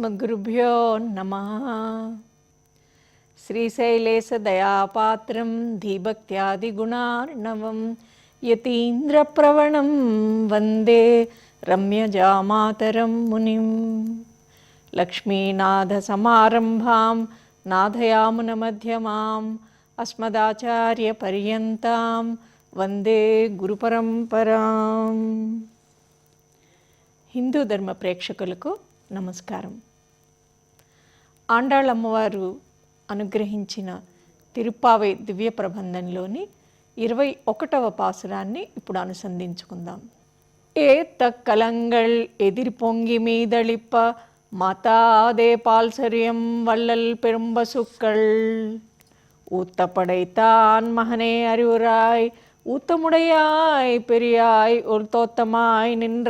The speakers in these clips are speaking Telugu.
अस्मद्गुरुभ्यो नमः। श्रीशैलेशदयापात्रं धीभक्त्यादिगुणार्णवं यतीन्द्रप्रवणं वन्दे रम्यजामातरं मुनिं। लक्ष्मीनाथसमारम्भां नाथयामुनमध्यमाम् अस्मदाचार्यपर्यन्तां वन्दे गुरुपरम्पराम्। హిందూ ధర్మ ప్రేక్షకులకు నమస్కారం. ఆండాళ్ళమ్మవారు అనుగ్రహించిన తిరుప్పావై దివ్య ప్రబంధంలోని 21వ పాసురాన్ని ఇప్పుడు అనుసంధించుకుందాం. ఏత్త కలంగళ్ ఎదిరి పొంగి మీదళిప్ప మాతాదే పాల్సర్యం వల్లల్ పెరుంబసుక్కళ్ ஊத்தப்படைத்தான் மகனே அறிவுராய் ஊத்தமுடையாய் பெரியாய் ஒருத்தோத்தமாய் நின்ற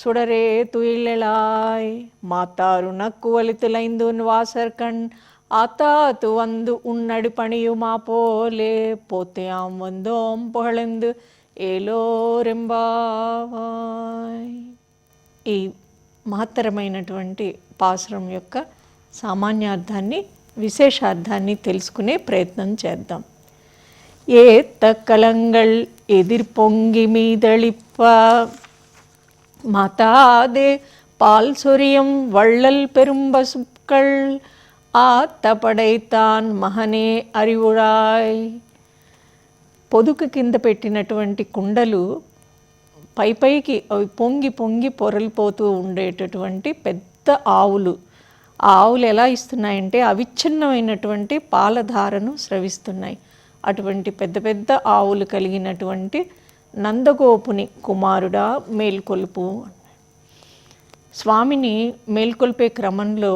சுடரே துயிலெழாய் மாத்தாரு நக்குவலித்துலைந்துன் வாசற்கண் ஆத்தாத்து வந்து உன்னடி பணியுமா போலே போத்தையாம் வந்தோம் புகழந்து ఏలోరెంబావాయ్. ఈ మహత్తరమైనటువంటి పాసురం యొక్క సామాన్యార్థాన్ని విశేషార్థాన్ని తెలుసుకునే ప్రయత్నం చేద్దాం. ఏత్త కలంగళ్ ఎదిర్పొంగి మీదళిప్ప மாதாதே பால் சொரியம் வள்ளல் பெரும்பசுக்கள் ஆத்த పడైతాన్ మహనే అరివురాయ్. పొదుకు కింద పెట్టినటువంటి కుండలు పైకి అవి పొంగి పొంగి పొరలిపోతూ ఉండేటటువంటి పెద్ద ఆవులు. ఆ ఆవులు ఎలా ఇస్తున్నాయంటే అవిచ్ఛిన్నమైనటువంటి పాలధారను స్రవిస్తున్నాయి. అటువంటి పెద్ద పెద్ద ఆవులు కలిగినటువంటి నందగోపుని కుమారుడా మేల్కొల్పు. స్వామిని మేల్కొల్పే క్రమంలో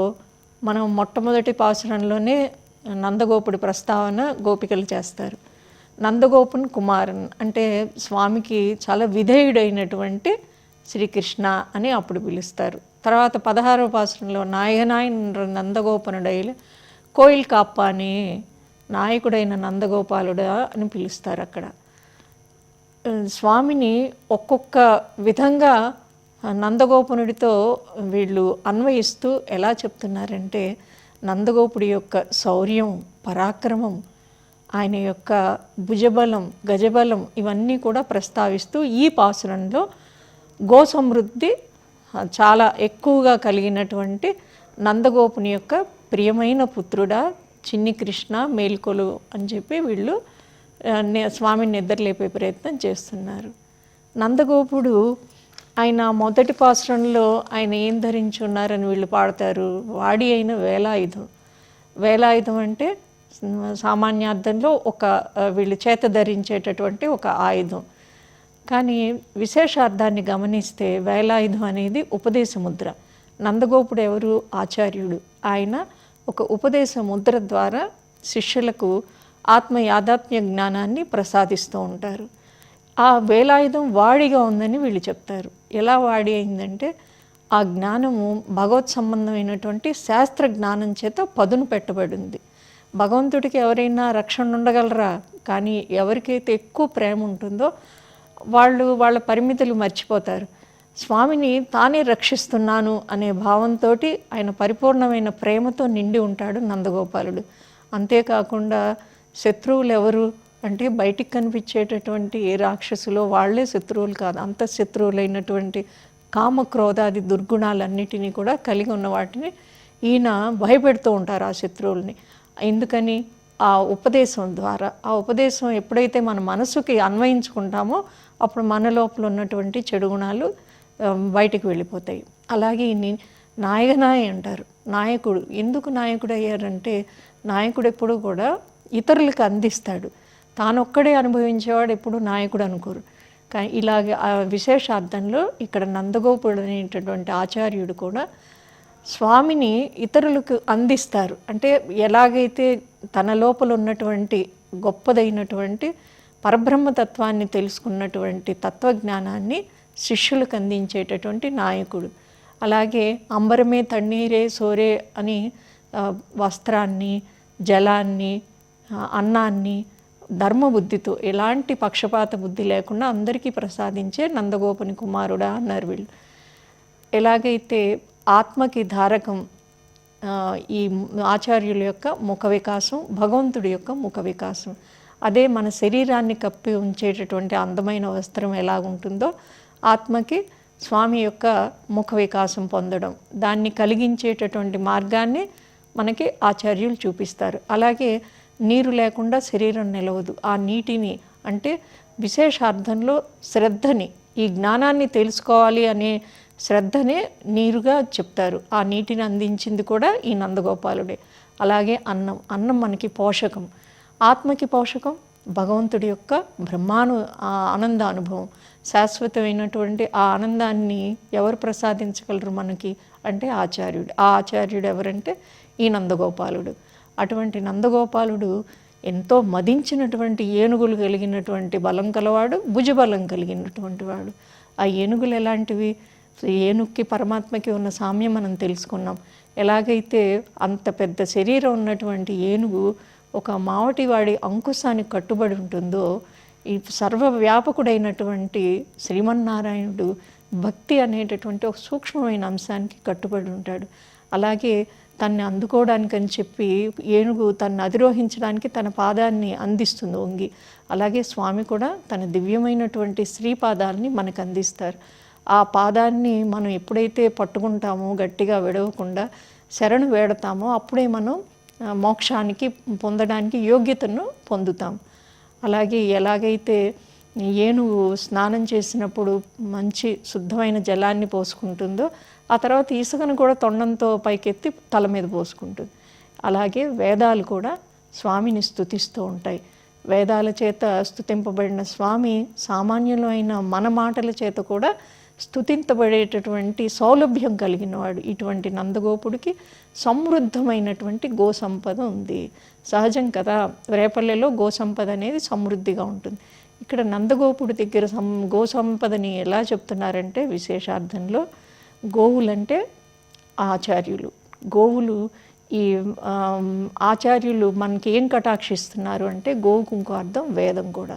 మనం మొట్టమొదటి పాసురంలోనే నందగోపుడి ప్రస్తావన గోపికలు చేస్తారు. నందగోపుని కుమారుని అంటే స్వామికి చాలా విధేయుడైనటువంటి శ్రీకృష్ణ అని అప్పుడు పిలుస్తారు. తర్వాత 16వ పాసురంలో నాయనాయన నందగోపనుడైన కోయిల్ కాప్ప అని నాయకుడైన నందగోపాలుడా అని పిలుస్తారు. అక్కడ స్వామిని ఒక్కొక్క విధంగా నందగోపనుడితో వీళ్ళు అన్వయిస్తూ ఎలా చెప్తున్నారంటే నందగోపుడి యొక్క శౌర్యం, పరాక్రమం, ఆయన యొక్క భుజబలం, గజబలం ఇవన్నీ కూడా ప్రస్తావిస్తూ ఈ పాసురంలో గోసమృద్ధి చాలా ఎక్కువగా కలిగినటువంటి నందగోపుని యొక్క ప్రియమైన పుత్రుడా చిన్ని కృష్ణ మేల్కొలు అని చెప్పి వీళ్ళు స్వామిని నిద్రలేపే ప్రయత్నం చేస్తున్నారు. నందగోపుడు ఆయన మొదటి పాసురంలో ఆయన ఏం ధరించి ఉన్నారని వీళ్ళు పాడతారు. వాడి అయిన వేలాయుధం. వేలాయుధం అంటే సామాన్యార్థంలో ఒక వీళ్ళు చేత ధరించేటటువంటి ఒక ఆయుధం. కానీ విశేషార్థాన్ని గమనిస్తే వేలాయుధం అనేది ఉపదేశ ముద్ర. నందగోపుడు ఎవరు? ఆచార్యుడు. ఆయన ఒక ఉపదేశ ముద్ర ద్వారా శిష్యులకు ఆత్మ యాదాత్మ్య జ్ఞానాన్ని ప్రసాదిస్తూ ఉంటారు. ఆ వేలాయుధం వాడిగా ఉందని వీళ్ళు చెప్తారు. ఎలా వాడి అయిందంటే ఆ జ్ఞానము భగవత్ సంబంధమైనటువంటి శాస్త్ర జ్ఞానం చేత పదును పెట్టబడింది. భగవంతుడికి ఎవరైనా రక్షణ ఉండగలరా? కానీ ఎవరికైతే ఎక్కువ ప్రేమ ఉంటుందో వాళ్ళు వాళ్ళ పరిమితులు మర్చిపోతారు. స్వామిని తానే రక్షిస్తున్నాను అనే భావంతో ఆయన పరిపూర్ణమైన ప్రేమతో నిండి ఉంటాడు నందగోపాలుడు. అంతేకాకుండా శత్రువులు ఎవరు అంటే బయటికి కనిపించేటటువంటి ఏ రాక్షసులో వాళ్ళే శత్రువులు కాదు. అంత శత్రువులైనటువంటి కామక్రోధాది దుర్గుణాలన్నిటినీ కూడా కలిగి ఉన్న వాటిని ఈయన భయపెడుతూ ఉంటారు ఆ శత్రువుల్ని. ఎందుకని? ఆ ఉపదేశం ద్వారా. ఆ ఉపదేశం ఎప్పుడైతే మన మనసుకి అన్వయించుకుంటామో అప్పుడు మన లోపల ఉన్నటువంటి చెడు గుణాలు బయటికి వెళ్ళిపోతాయి. అలాగే నాయకనాయ అంటారు. నాయకుడు. ఎందుకు నాయకుడు అయ్యారంటే నాయకుడు ఎప్పుడు కూడా ఇతరులకు అందిస్తాడు. తానొక్కడే అనుభవించేవాడు ఎప్పుడు నాయకుడు అనుకోరు. కానీ ఇలాగే ఆ విశేషార్థంలో ఇక్కడ నందగోపుడు అనేటటువంటి ఆచార్యుడు కూడా స్వామిని ఇతరులకు అందిస్తారు. అంటే ఎలాగైతే తన లోపల ఉన్నటువంటి గొప్పదైనటువంటి పరబ్రహ్మతత్వాన్ని తెలుసుకున్నటువంటి తత్వజ్ఞానాన్ని శిష్యులకు అందించేటటువంటి నాయకుడు. అలాగే అంబరమే తన్నీరే సోరే అని వస్త్రాన్ని, జలాన్ని, అన్నాన్ని ధర్మబుద్ధితో ఎలాంటి పక్షపాత బుద్ధి లేకుండా అందరికీ ప్రసాదించే నందగోపుని కుమారుడా అన్నారు వీళ్ళు. ఎలాగైతే ఆత్మకి ధారకం ఈ ఆచార్యుల యొక్క ముఖ వికాసం, భగవంతుడి యొక్క ముఖ వికాసం. అదే మన శరీరాన్ని కప్పి ఉంచేటటువంటి అందమైన వస్త్రం ఎలాగుంటుందో ఆత్మకి స్వామి యొక్క ముఖ వికాసం పొందడం, దాన్ని కలిగించేటటువంటి మార్గాన్ని మనకి ఆచార్యులు చూపిస్తారు. అలాగే నీరు లేకుండా శరీరం నిలవదు. ఆ నీటిని అంటే విశేషార్థంలో శ్రద్ధని, ఈ జ్ఞానాన్ని తెలుసుకోవాలి అనే శ్రద్ధనే నీరుగా చెప్తారు. ఆ నీటిని అందించింది కూడా ఈ నందగోపాలుడే. అలాగే అన్నం మనకి పోషకం, ఆత్మకి పోషకం భగవంతుడి యొక్క ఆనంద అనుభవం. శాశ్వతమైనటువంటి ఆ ఆనందాన్ని ఎవరు ప్రసాదించగలరు మనకి అంటే ఆచార్యుడు. ఆ ఆచార్యుడు ఎవరంటే ఈ నందగోపాలుడు. అటువంటి నందగోపాలుడు ఎంతో మదించినటువంటి ఏనుగులు కలిగినటువంటి బలం కలవాడు, భుజబలం కలిగినటువంటి వాడు. ఆ ఏనుగులు ఎలాంటివి? ఏనుగుకి పరమాత్మకి ఉన్న సామ్యం మనం తెలుసుకున్నాం. ఎలాగైతే అంత పెద్ద శరీరం ఉన్నటువంటి ఏనుగు ఒక మావటివాడి అంకుశానికి కట్టుబడి ఉంటుందో, ఈ సర్వవ్యాపకుడైనటువంటి శ్రీమన్నారాయణుడు భక్తి అనేటటువంటి ఒక సూక్ష్మమైన అంశానికి కట్టుబడి ఉంటాడు. అలాగే తన్ని అందుకోవడానికని చెప్పి ఏనుగు తన్ని అధిరోహించడానికి తన పాదాన్ని అందిస్తుంది వంగి. అలాగే స్వామి కూడా తన దివ్యమైనటువంటి శ్రీపాదాలని మనకు అందిస్తారు. ఆ పాదాన్ని మనం ఎప్పుడైతే పట్టుకుంటామో, గట్టిగా విడవకుండా శరణు వేడతామో, అప్పుడే మనం మోక్షానికి పొందడానికి యోగ్యతను పొందుతాం. అలాగే ఎలాగైతే ఏనుగు స్నానం చేసినప్పుడు మంచి శుద్ధమైన జలాన్ని పోసుకుంటుందో, ఆ తర్వాత ఇసుకను కూడా తొండంతో పైకెత్తి తల మీద పోసుకుంటుంది. అలాగే వేదాలు కూడా స్వామిని స్తుతిస్తూ ఉంటాయి. వేదాల చేత స్తుతింపబడిన స్వామి సామాన్యులు అయిన మన మాటల చేత కూడా స్తుతింపబడేటటువంటి సౌలభ్యం కలిగినవాడు. ఇటువంటి నందగోపుడికి సమృద్ధమైనటువంటి గోసంపద ఉంది. సహజం కదా, రేపల్లెలో గోసంపద అనేది సమృద్ధిగా ఉంటుంది. ఇక్కడ నందగోపుడి దగ్గర గోసంపదని ఎలా చెప్తున్నారంటే విశేషార్థంలో గోవులంటే ఆచార్యులు. గోవులు ఈ ఆచార్యులు మనకి ఏం కటాక్షిస్తున్నారు అంటే గోవుకు ఇంకో అర్థం వేదం కూడా.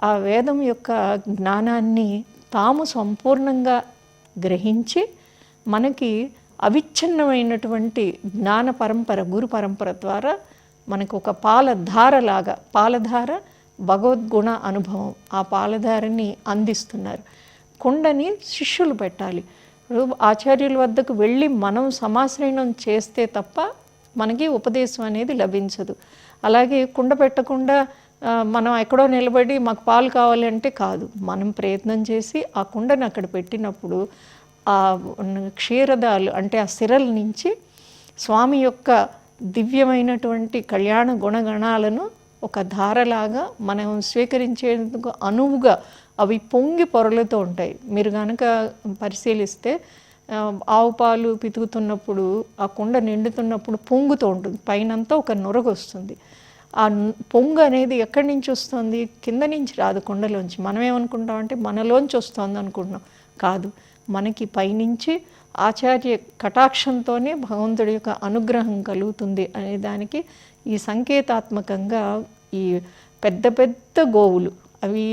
ఆ వేదం యొక్క జ్ఞానాన్ని తాము సంపూర్ణంగా గ్రహించి మనకి అవిచ్ఛిన్నమైనటువంటి జ్ఞాన పరంపర, గురు పరంపర ద్వారా మనకు ఒక పాలధారలాగా, పాలధార భగవద్గుణ అనుభవం, ఆ పాలధారని అందిస్తున్నారు. కుండని శిష్యులు పెట్టాలి. ఆచార్యుల వద్దకు వెళ్ళి మనం సమాశ్రయణం చేస్తే తప్ప మనకి ఉపదేశం అనేది లభించదు. అలాగే కుండ పెట్టకుండా మనం ఎక్కడో నిలబడి మాకు పాలు కావాలి అంటే కాదు. మనం ప్రయత్నం చేసి ఆ కుండని అక్కడ పెట్టినప్పుడు ఆ క్షీరదాలు అంటే ఆ సిరల నుంచి స్వామి యొక్క దివ్యమైనటువంటి కళ్యాణ గుణగణాలను ఒక ధారలాగా మనం స్వీకరించేందుకు అనువుగా అవి పొంగి పొరలుతూ ఉంటాయి. మీరు కనుక పరిశీలిస్తే ఆవు పాలు పితుకుతున్నప్పుడు ఆ కుండ నిండుతున్నప్పుడు పొంగుతూ ఉంటుంది, పైనంతా ఒక నురగ వస్తుంది. ఆ పొంగు అనేది ఎక్కడి నుంచి వస్తుంది? కింద నుంచి రాదు, కుండలోంచి. మనం ఏమనుకుంటామంటే మనలోంచి వస్తుంది అనుకుంటున్నాం. కాదు, మనకి పైనుంచి ఆచార్య కటాక్షంతోనే భగవంతుడి యొక్క అనుగ్రహం కలుగుతుంది అనే దానికి ఈ సంకేతాత్మకంగా ఈ పెద్ద పెద్ద గోవులు, అవి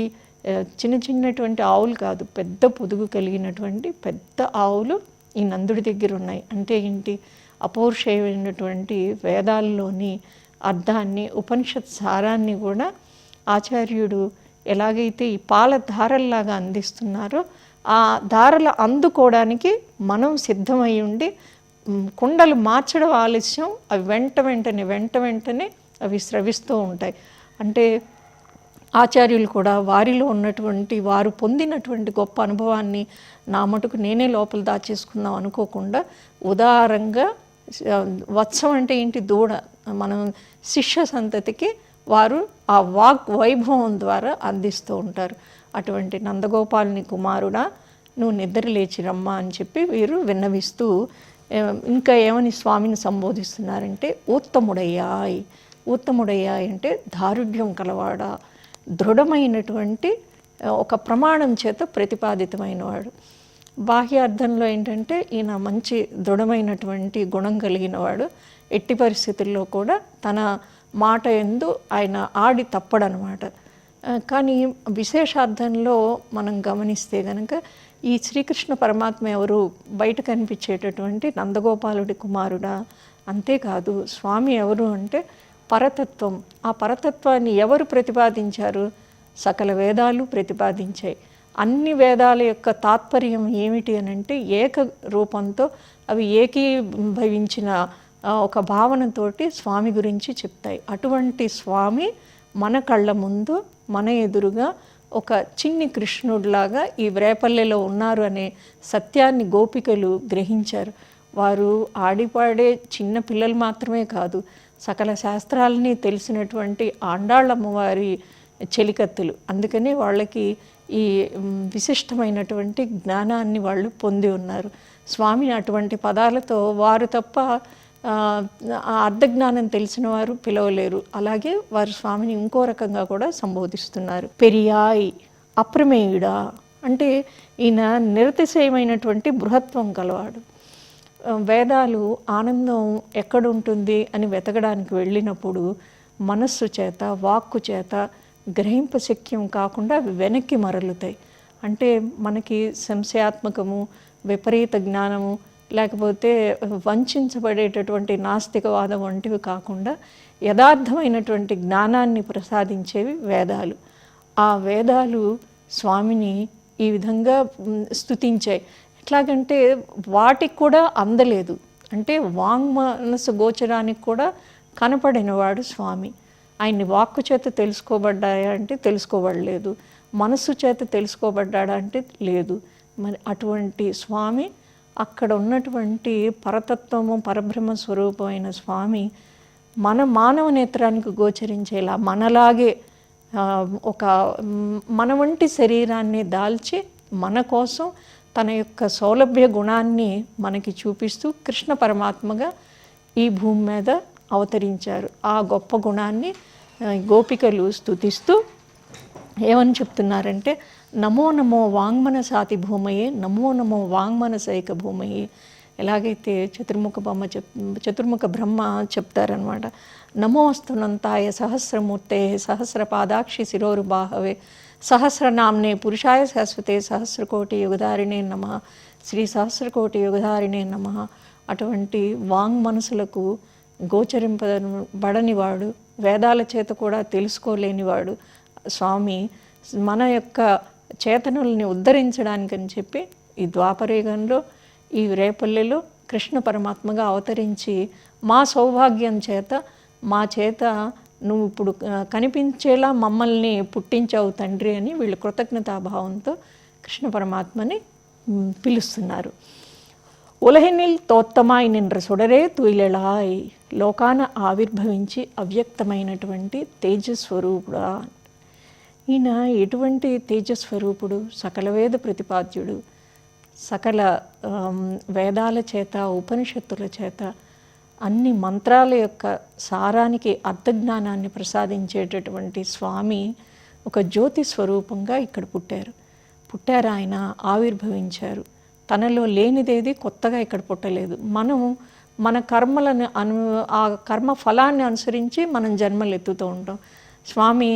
చిన్న చిన్నటువంటి ఆవులు కాదు, పెద్ద పొదుగు కలిగినటువంటి పెద్ద ఆవులు ఈ నందుడి దగ్గర ఉన్నాయి. అంటే ఏంటి? అపౌరుషేయమైనటువంటి వేదాల్లోని అర్థాన్ని, ఉపనిషత్ సారాన్ని కూడా ఆచార్యుడు ఎలాగైతే ఈ పాల ధారల్లాగా అందిస్తున్నారో ఆ ధారలు అందుకోవడానికి మనం సిద్ధమై ఉండి కుండలు మార్చడం ఆలస్యం, అవి వెంట వెంటనే అవి స్రవిస్తూ ఉంటాయి. అంటే ఆచార్యులు కూడా వారిలో ఉన్నటువంటి, వారు పొందినటువంటి గొప్ప అనుభవాన్ని నా మటుకు నేనే లోపల దాచేసుకుందాం అనుకోకుండా ఉదారంగా, వత్సం అంటే ఏంటి? దూడ. మనం శిష్య సంతతికి వారు ఆ వాక్ వైభవం ద్వారా అందిస్తూ ఉంటారు. అటువంటి నందగోపాలుని కుమారుడా, నువ్వు నిద్ర లేచిరమ్మా అని చెప్పి వీరు విన్నవిస్తూ ఇంకా ఏమని స్వామిని సంబోధిస్తున్నారంటే ఉత్తముడయ్యాయ్. ఉత్తముడయ్యాయ్ అంటే దారుఢ్యం కలవాడా, దృఢమైనటువంటి ఒక ప్రమాణం చేత ప్రతిపాదితమైనవాడు. బాహ్య అర్థంలో ఏంటంటే ఈయన మంచి దృఢమైనటువంటి గుణం కలిగినవాడు, ఎట్టి పరిస్థితుల్లో కూడా తన మాట యందు ఆయన ఆడి తప్పడనమాట. కానీ విశేషార్థంలో మనం గమనిస్తే కనుక ఈ శ్రీకృష్ణ పరమాత్మ ఎవరు? బయట కనిపించేటటువంటి నందగోపాలుడి కుమారుడా అంతేకాదు స్వామి ఎవరు అంటే పరతత్వం. ఆ పరతత్వాన్ని ఎవరు ప్రతిపాదించారు? సకల వేదాలు ప్రతిపాదించాయి. అన్ని వేదాల యొక్క తాత్పర్యం ఏమిటి అని అంటే ఏక రూపంతో అవి ఏకీభవించిన ఒక భావనతోటి స్వామి గురించి చెప్తాయి. అటువంటి స్వామి మన కళ్ళ ముందు మన ఎదురుగా ఒక చిన్ని కృష్ణుడిలాగా ఈ రేపల్లెలో ఉన్నారు అనే సత్యాన్ని గోపికలు గ్రహించారు. వారు ఆడిపాడే చిన్న పిల్లలు మాత్రమే కాదు, సకల శాస్త్రాలని తెలిసినటువంటి ఆండాళ్ళమ్మవారి చెలికత్తులు. అందుకని వాళ్ళకి ఈ విశిష్టమైనటువంటి జ్ఞానాన్ని వాళ్ళు పొంది ఉన్నారు. స్వామి అటువంటి పదాలతో వారు తప్ప అర్ధజ్ఞానం తెలిసిన వారు పిలవలేరు. అలాగే వారు స్వామిని ఇంకో రకంగా కూడా సంబోధిస్తున్నారు. పెరియాయ్, అప్రమేయుడా అంటే ఈయన నిరతిశయమైనటువంటి బృహత్వం కలవాడు. వేదాలు ఆనందం ఎక్కడుంటుంది అని వెతకడానికి వెళ్ళినప్పుడు మనస్సు చేత వాక్కు చేత గ్రహింపశక్యం కాకుండా అవి వెనక్కి మరలుతాయి. అంటే మనకి సంశయాత్మకము, విపరీత జ్ఞానము, లేకపోతే వంచబడేటటువంటి నాస్తికవాదం వంటివి కాకుండా యథార్థమైనటువంటి జ్ఞానాన్ని ప్రసాదించేవి వేదాలు. ఆ వేదాలు స్వామిని ఈ విధంగా స్తుతించాయి. ఎట్లాగంటే వాటికి కూడా అందలేదు. అంటే వాంగ్మనసు గోచరానికి కూడా కనపడినవాడు స్వామి. ఆయన్ని వాక్కు చేత తెలుసుకోబడ్డాయా అంటే తెలుసుకోబడలేదు, మనస్సు చేత తెలుసుకోబడ్డాడా అంటే లేదు. మరి అటువంటి స్వామి, అక్కడ ఉన్నటువంటి పరతత్వము పరబ్రహ్మ స్వరూపమైన స్వామి మన మానవ నేత్రానికి గోచరించేలా మనలాగే ఒక మన వంటి శరీరాన్ని దాల్చి మన కోసం తన యొక్క సౌలభ్య గుణాన్ని మనకి చూపిస్తూ కృష్ణ పరమాత్మగా ఈ భూమి మీద అవతరించారు. ఆ గొప్ప గుణాన్ని గోపికలు స్తుతిస్తూ ఏమని చెప్తున్నారంటే, నమో నమో వాంగ్మనసాతి భూమయే, నమో నమో వాంగ్మనసైక భూమయే. ఎలాగైతే చతుర్ముఖ బ్రహ్మ చెప్తారనమాట. నమోస్తునంతాయ సహస్రమూర్తే సహస్రపాదాక్షి శిరోరుబాహవే సహస్రనామ్నే పురుషాయ శాశ్వతే సహస్రకోటి యుగధారిణే నమః శ్రీ సహస్రకోటి యుగధారిణే నమః. అటువంటి వాంగ్ మనసులకు గోచరింపబడనివాడు, వేదాల చేత కూడా తెలుసుకోలేనివాడు స్వామి మన యొక్క చేతనుల్ని ఉద్ధరించడానికని చెప్పి ఈ ద్వాపరయుగంలో ఈ రేపల్లెలో కృష్ణ పరమాత్మగా అవతరించి మా సౌభాగ్యం చేత మా చేత నువ్వు ఇప్పుడు కనిపించేలా మమ్మల్ని పుట్టించావు తండ్రి అని వీళ్ళు కృతజ్ఞతాభావంతో కృష్ణ పరమాత్మని పిలుస్తున్నారు. ఉలహినిల్ తోత్తమాయి నిన్ర సుడరే తుయిలెళాయ్, లోకాన ఆవిర్భవించి అవ్యక్తమైనటువంటి తేజస్వరూపుడా. ఈయన ఎటువంటి తేజస్వరూపుడు? సకల వేద ప్రతిపాద్యుడు, సకల వేదాల చేత ఉపనిషత్తుల చేత అన్ని మంత్రాల యొక్క సారానికి అర్థజ్ఞానాన్ని ప్రసాదించేటటువంటి స్వామి ఒక జ్యోతి స్వరూపంగా ఇక్కడ పుట్టారు ఆయన, ఆవిర్భవించారు. తనలో లేనిదేది కొత్తగా ఇక్కడ పుట్టలేదు. మనం మన కర్మలను ఆ కర్మ ఫలాన్ని అనుసరించి మనం జన్మలు ఎత్తుతూ ఉంటాం. స్వామి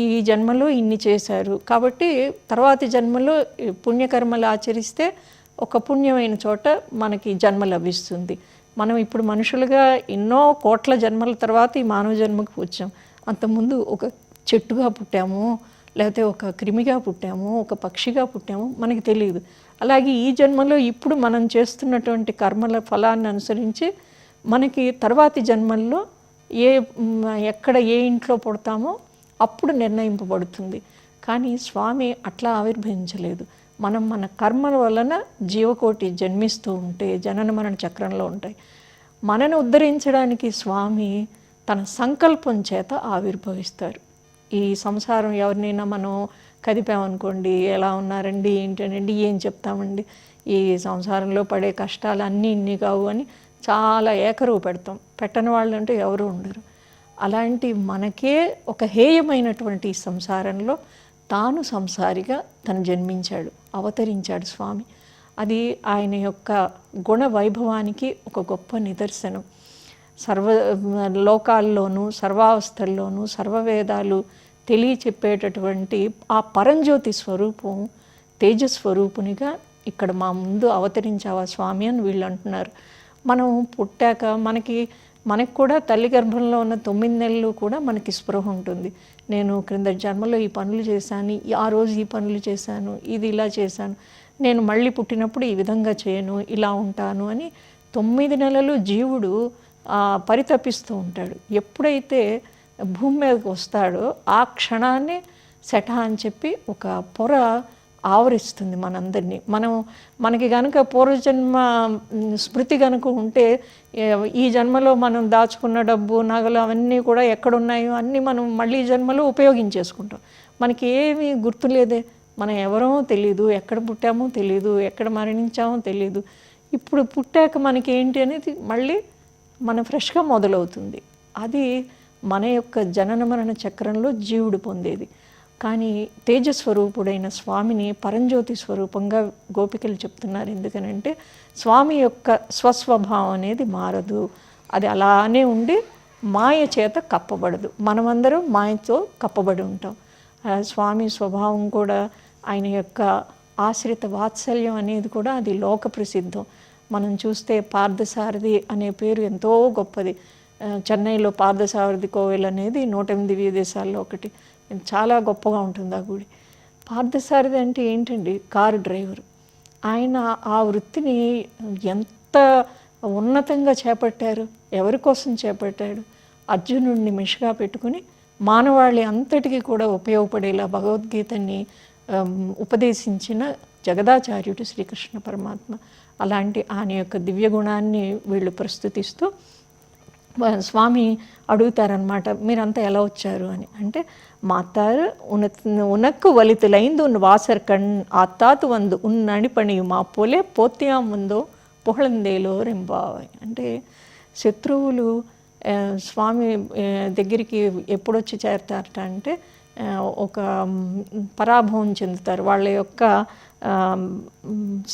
ఈ జన్మలో ఇన్ని చేశారు కాబట్టి తర్వాతి జన్మలో పుణ్యకర్మలు ఆచరిస్తే ఒక పుణ్యమైన చోట మనకి జన్మ లభిస్తుంది. మనం ఇప్పుడు మనుషులుగా ఎన్నో కోట్ల జన్మల తర్వాత ఈ మానవ జన్మకు వచ్చాం. అంతకుముందు ఒక చెట్టుగా పుట్టాము, లేకపోతే ఒక క్రిమిగా పుట్టాము, ఒక పక్షిగా పుట్టాము, మనకి తెలియదు. అలాగే ఈ జన్మలో ఇప్పుడు మనం చేస్తున్నటువంటి కర్మల ఫలాన్ని అనుసరించి మనకి తర్వాతి జన్మల్లో ఎక్కడ ఏ ఇంట్లో పుడతామో అప్పుడు నిర్ణయింపబడుతుంది. కానీ స్వామి అట్లా ఆవిర్భవించలేదు. మనం మన కర్మల వలన జీవకోటి జన్మిస్తూ ఉంటే జనన మరణ చక్రంలో ఉంటాయి. మనను ఉద్ధరించడానికి స్వామి తన సంకల్పం చేత ఆవిర్భవిస్తారు. ఈ సంసారం ఎవరినైనా మనం కదిపామనుకోండి, ఎలా ఉన్నారండి ఏంటనండి ఏం చెప్తామండి, ఈ సంసారంలో పడే కష్టాలు అన్నీ ఇన్ని కావు అని చాలా ఏకరువు పెట్టని వాళ్ళు అంటూ ఎవరు ఉండరు. అలాంటి మనకే ఒక హేయమైనటువంటి సంసారంలో తాను సంసారిగా తను జన్మించాడు, అవతరించాడు స్వామి. అది ఆయన యొక్క గుణ వైభవానికి ఒక గొప్ప నిదర్శనం. సర్వ లోకాల్లోనూ సర్వావస్థల్లోనూ సర్వవేదాలు తెలియచెప్పేటటువంటి ఆ పరంజ్యోతి స్వరూపం తేజస్వరూపునిగా ఇక్కడ మా ముందు అవతరించావా స్వామి అని వీళ్ళు అంటున్నారు. మనం పుట్టాక మనకి కూడా తల్లి గర్భంలో ఉన్న 9 నెలలు కూడా మనకి స్పృహ ఉంటుంది. నేను క్రింద జన్మలో ఈ పనులు చేశాను, ఆ రోజు ఈ పనులు చేశాను, ఇది ఇలా చేశాను, నేను మళ్ళీ పుట్టినప్పుడు ఈ విధంగా చేయను, ఇలా ఉంటాను అని 9 నెలలు జీవుడు పరితపిస్తూ ఉంటాడు. ఎప్పుడైతే భూమి మీదకి వస్తాడో ఆ క్షణాన్ని శఠ అని చెప్పి ఒక పొర ఆవరిస్తుంది మనందరినీ. మనకి కనుక పూర్వజన్మ స్మృతి కనుక ఉంటే ఈ జన్మలో మనం దాచుకున్న డబ్బు, నగలు అవన్నీ కూడా ఎక్కడున్నాయో అన్నీ మనం మళ్ళీ జన్మలో ఉపయోగించేసుకుంటాం. మనకి ఏమీ గుర్తులేదే, మనం ఎవరో తెలీదు, ఎక్కడ పుట్టామో తెలీదు, ఎక్కడ మరణించామో తెలీదు. ఇప్పుడు పుట్టాక మనకి ఏంటి అనేది మళ్ళీ మన ఫ్రెష్గా మొదలవుతుంది. అది మన యొక్క జనన మరణ చక్రంలో జీవుడు పొందేది. కానీ తేజస్వరూపుడైన స్వామిని పరంజ్యోతి స్వరూపంగా గోపికలు చెప్తున్నారు. ఎందుకనంటే స్వామి యొక్క స్వస్వభావం అనేది మారదు, అది అలానే ఉండి మాయ చేత కప్పబడదు. మనమందరం మాయతో కప్పబడి ఉంటాం. స్వామి స్వభావం కూడా, ఆయన యొక్క ఆశ్రిత వాత్సల్యం అనేది కూడా అది లోక ప్రసిద్ధం. మనం చూస్తే పార్థసారథి అనే పేరు ఎంతో గొప్పది. చెన్నైలో పార్థసారథి కోవెల్ అనేది 108 విదేశాల్లో ఒకటి. చాలా గొప్పగా ఉంటుంది ఆ గుడి. పార్థసారథి అంటే ఏంటండి? Car driver. ఆయన ఆ వృత్తిని ఎంత ఉన్నతంగా చేపట్టారు, ఎవరి కోసం చేపట్టాడు? అర్జునుడిని మిషగా పెట్టుకుని మానవాళి అంతటికీ కూడా ఉపయోగపడేలా భగవద్గీతని ఉపదేశించిన జగదాచార్యుడు శ్రీకృష్ణ పరమాత్మ. అలాంటి ఆయన యొక్క దివ్య గుణాన్ని వీళ్ళు ప్రస్తుతిస్తూ స్వామి అడుగుతారనమాట, మీరంతా ఎలా వచ్చారు అని. అంటే మాతారు ఉనక్కు వలితులైందు వాసర్ కణ్ ఆత్తాతు వందు ఉన్నడిపణియుమా పోలే పోత్యా ముందో పుహళందేలో రెంబావై. అంటే శత్రువులు స్వామి దగ్గరికి ఎప్పుడొచ్చి చేరతారట అంటే ఒక పరాభవం చెందుతారు. వాళ్ళ యొక్క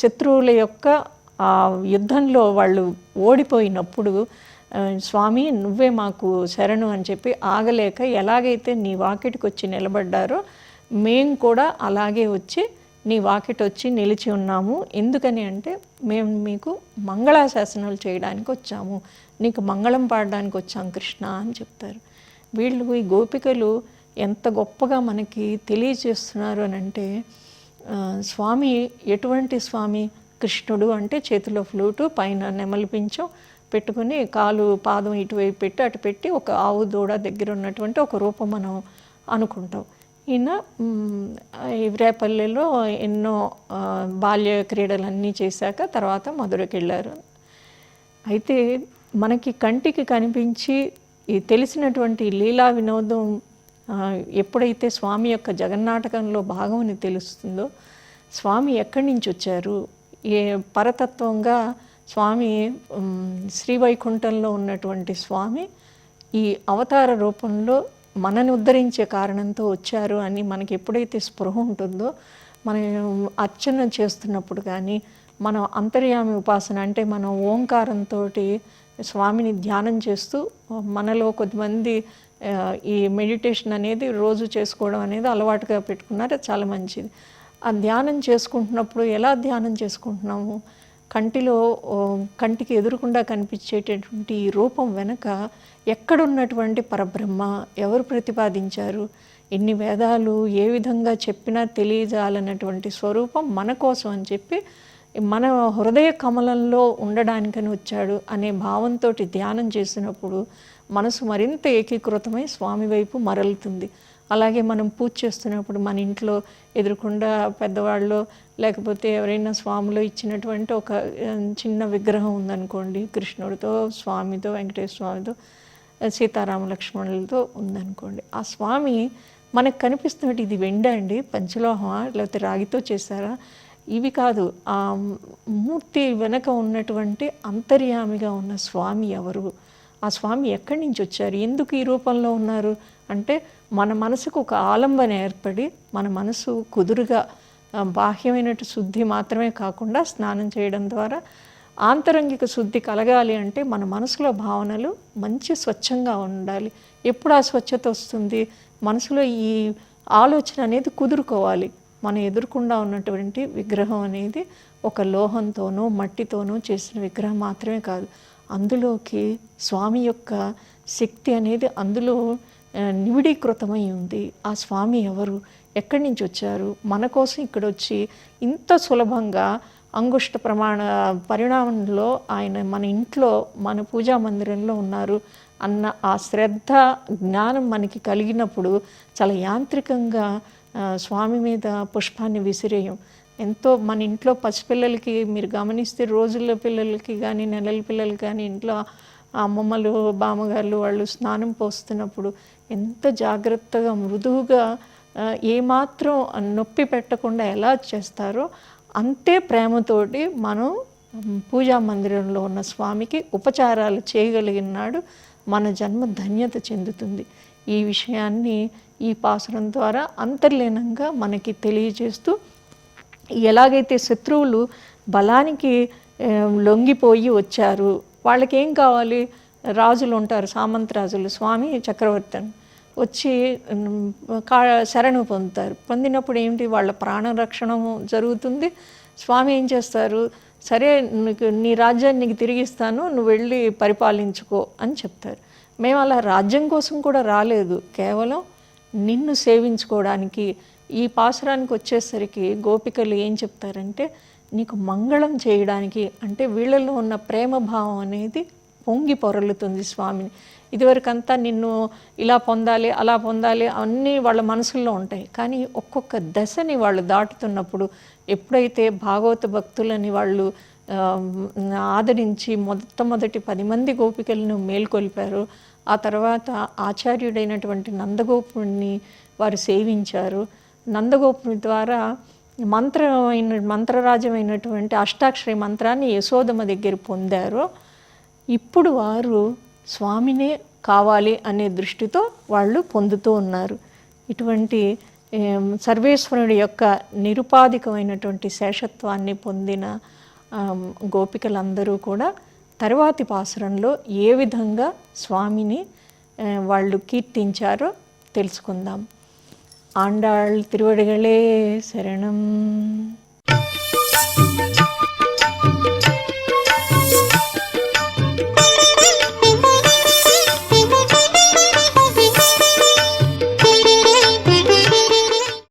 శత్రువుల యొక్క యుద్ధంలో వాళ్ళు ఓడిపోయినప్పుడు స్వామి నువ్వే మాకు శరణు అని చెప్పి ఆగలేక ఎలాగైతే నీ వాకిటికి వచ్చి నిలబడ్డారో మేము కూడా అలాగే వచ్చి నీ వాకిటి వచ్చి నిలిచి ఉన్నాము. ఎందుకని అంటే మేము మీకు మంగళాశాసనాలు చేయడానికి వచ్చాము, నీకు మంగళం పాడడానికి వచ్చాము కృష్ణ అని చెప్తారు. వీళ్ళు ఈ గోపికలు ఎంత గొప్పగా మనకి తెలియజేస్తున్నారు అని అంటే, స్వామి ఎటువంటి స్వామి? కృష్ణుడు అంటే చేతిలో ఫ్లూటు, పైన నెమలి పించం పెట్టుకుని కాలు పాదం ఇటువైపు పెట్టి అటు పెట్టి ఒక ఆవు దూడ దగ్గర ఉన్నటువంటి ఒక రూపం మనం అనుకుంటాం. ఈయన రేపల్లెలో ఎన్నో బాల్య క్రీడలన్నీ చేశాక తర్వాత మధురకి వెళ్ళారు. అయితే మనకి కంటికి కనిపించి ఈ తెలిసినటువంటి లీలా వినోదం ఎప్పుడైతే స్వామి యొక్క జగన్నాటకంలో భాగం అని తెలుస్తుందో, స్వామి ఎక్కడి నుంచి వచ్చారు, ఏ పరతత్వంగా స్వామి శ్రీవైకుంఠంలో ఉన్నటువంటి స్వామి ఈ అవతార రూపంలో మనని ఉద్ధరించే కారణంతో వచ్చారు అని మనకి ఎప్పుడైతే స్పృహ ఉంటుందో, మనం అర్చన చేస్తున్నప్పుడు కానీ, మనం అంతర్యామి ఉపాసన అంటే మనం ఓంకారంతో స్వామిని ధ్యానం చేస్తూ, మనలో కొద్దిమంది ఈ మెడిటేషన్ అనేది రోజు చేసుకోవడం అనేది అలవాటుగా పెట్టుకున్నారు, చాలా మంచిది. ఆ ధ్యానం చేసుకుంటున్నప్పుడు ఎలా ధ్యానం చేసుకుంటున్నాము? కంటికి ఎదురుకుండా కనిపించేటటువంటి ఈ రూపం వెనక ఎక్కడున్నటువంటి పరబ్రహ్మ ఎవరు ప్రతిపాదించారు, ఎన్ని వేదాలు ఏ విధంగా చెప్పినా తెలియజాలన్నటువంటి స్వరూపం మన కోసం అని చెప్పి మన హృదయ కమలంలో ఉండడానికని వచ్చాడు అనే భావంతో ధ్యానం చేసినప్పుడు మనసు మరింత ఏకీకృతమై స్వామి వైపు మరలుతుంది. అలాగే మనం పూజ చేస్తున్నప్పుడు మన ఇంట్లో ఎదురుకుండా పెద్దవాళ్ళు లేకపోతే ఎవరైనా స్వామిలో ఇచ్చినటువంటి ఒక చిన్న విగ్రహం ఉందనుకోండి, కృష్ణుడితో, స్వామితో, వెంకటేశ్వర స్వామితో, సీతారామ లక్ష్మణులతో ఉందనుకోండి, ఆ స్వామి మనకు కనిపిస్తున్నట్టు ఇది వెండి అండి, పంచలోహమా, లేకపోతే రాగితో చేశారా, ఇవి కాదు. ఆ మూర్తి వెనక ఉన్నటువంటి అంతర్యామిగా ఉన్న స్వామి ఎవరు, ఆ స్వామి ఎక్కడి నుంచి వచ్చారు, ఎందుకు ఈ రూపంలో ఉన్నారు అంటే మన మనసుకు ఒక ఆలంబన ఏర్పడి మన మనసు కుదురుగా బాహ్యమైనటు శుద్ధి మాత్రమే కాకుండా స్నానం చేయడం ద్వారా ఆంతరంగిక శుద్ధి కలగాలి అంటే మన మనసులో భావనలు మంచి స్వచ్ఛంగా ఉండాలి. ఎప్పుడు ఆ స్వచ్ఛత వస్తుంది? మనసులో ఈ ఆలోచన అనేది కుదురుకోవాలి. మన ఎదురుకుండా ఉన్నటువంటి విగ్రహం అనేది ఒక లోహంతోనో మట్టితోనో చేసిన విగ్రహం మాత్రమే కాదు, అందులోకి స్వామి యొక్క శక్తి అనేది అందులో నివిడీకృతమై ఉంది. ఆ స్వామి ఎవరు, ఎక్కడి నుంచి వచ్చారు, మన కోసం ఇక్కడ వచ్చి ఇంత సులభంగా అంగుష్ట పరిణామంలో ఆయన మన ఇంట్లో మన పూజా మందిరంలో ఉన్నారు అన్న ఆ శ్రద్ధ జ్ఞానం మనకి కలిగినప్పుడు చాలా యాంత్రికంగా స్వామి మీద పుష్పాన్ని విసిరేయం. ఎంతో మన ఇంట్లో పసిపిల్లలకి మీరు గమనిస్తే రోజుల పిల్లలకి కానీ నెలల పిల్లలకి కానీ ఇంట్లో అమ్మమ్మలు బామ్మగారులు వాళ్ళు స్నానం పోస్తున్నప్పుడు ఎంత జాగ్రత్తగా మృదువుగా ఏమాత్రం నొప్పి పెట్టకుండా ఎలా చేస్తారో అంతే ప్రేమతోటి మనం పూజా మందిరంలో ఉన్న స్వామికి ఉపచారాలు చేయగలిగినాడు మన జన్మ ధన్యత చెందుతుంది. ఈ విషయాన్ని ఈ పాసురం ద్వారా అంతర్లీనంగా మనకి తెలియజేస్తూ, ఎలాగైతే శత్రువులు బలానికి లొంగిపోయి వచ్చారు, వాళ్ళకి ఏం కావాలి, రాజులు ఉంటారు, సామంతరాజులు, స్వామి చక్రవర్తి వచ్చి శరణు పొందుతారు. పొందినప్పుడు ఏంటి, వాళ్ళ ప్రాణరక్షణ జరుగుతుంది. స్వామి ఏం చేస్తారు, సరే నీ రాజ్యాన్ని నీకు తిరిగిస్తాను, నువ్వు వెళ్ళి పరిపాలించుకో అని చెప్తారు. మేము అలా రాజ్యం కోసం కూడా రాలేదు, కేవలం నిన్ను సేవించుకోవడానికి. ఈ పాసురానికి వచ్చేసరికి గోపికలు ఏం చెప్తారంటే, నీకు మంగళం చేయడానికి, అంటే వీళ్ళలో ఉన్న ప్రేమ భావం అనేది పొంగి పొరలుతుంది స్వామిని. ఇదివరకంతా నిన్ను ఇలా పొందాలి అలా పొందాలి అన్నీ వాళ్ళ మనసుల్లో ఉంటాయి, కానీ ఒక్కొక్క దశని వాళ్ళు దాటుతున్నప్పుడు ఎప్పుడైతే భాగవత భక్తులని వాళ్ళు ఆదరించి మొట్టమొదటి 10 మంది గోపికలను మేల్కొల్పారు, ఆ తర్వాత ఆచార్యుడైనటువంటి నందగోపుని వారు సేవించారు. నందగోపుని ద్వారా మంత్రరాజమైనటువంటి అష్టాక్షరి మంత్రాన్ని యశోదమ్మ దగ్గర పొందారు. ఇప్పుడు వారు స్వామినే కావాలి అనే దృష్టితో వాళ్ళు పొందుతూ ఉన్నారు. ఇటువంటి సర్వేశ్వరుడి యొక్క నిరుపాధికమైనటువంటి శేషత్వాన్ని పొందిన గోపికలందరూ కూడా తర్వాతి పాసురంలో ఏ విధంగా స్వామిని వాళ్ళు కీర్తించారో తెలుసుకుందాం. ఆండాళ్ తిరువడిగళే శరణం.